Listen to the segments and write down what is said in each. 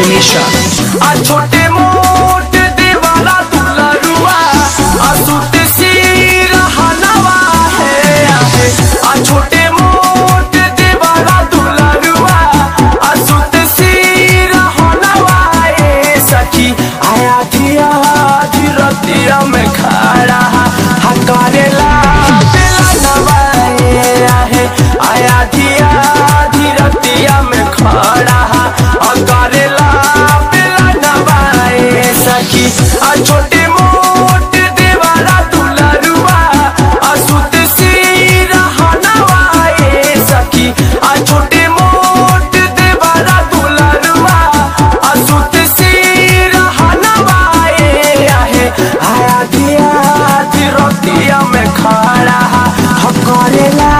मिश्रा। आ छोटे मोट दीवाला दुलरुआ असुत सिर हनवा है। आ छोटे मोट दीवाला दुलरुआ असुत सिर हनवा है। सखी आया थिया धीरतिया में खड़ा हकारेला बेला नवाए है। आया थिया धीरतिया में खड़ा हकारेला बेला नवाए। सखी आ छोटे मोट दीवाला दुलरुआ असुत सिर हनवा है। सखी आ छोटे मोट दीवाला दुलरुआ असुत सिर हनवा है। आया धिया धीरतिया में खड़ा हकारेला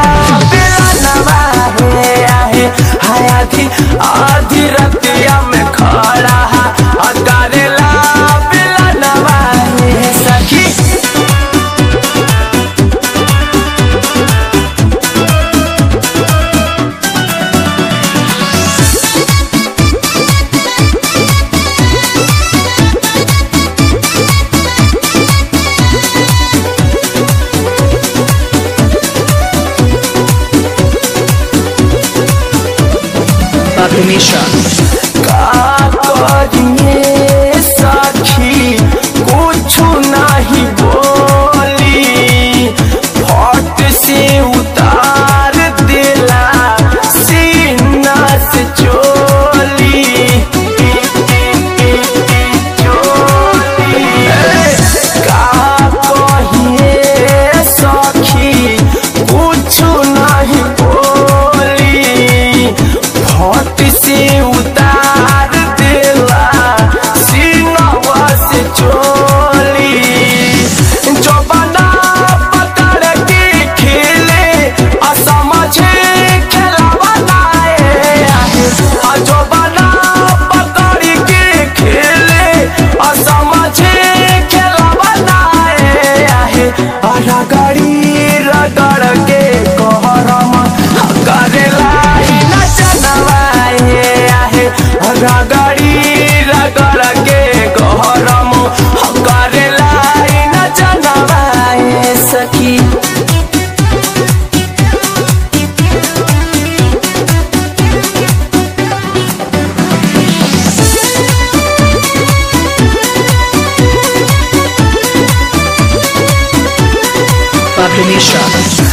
बेला नवाए। आया धीरतिया में खड़ा हकारेला बेला नवाए। सखी मिश्रा। का करिए सखी कुछ नहीं बोली फट से उतार दिला सीना से चोली। का कहिए सखी कुछ नहीं बोली फट से उतार दिला सीनवा से चोली। जो बना पकड़ के खेले असमझे खेलवा लाए। जो बना पकड़ के खेले असमझे खेलवा लाए। रगड़ी रगड़ के कहरम करेला रगड़ी रगड़ के गहरम करेला न जनवाए। सखी मिश्रा।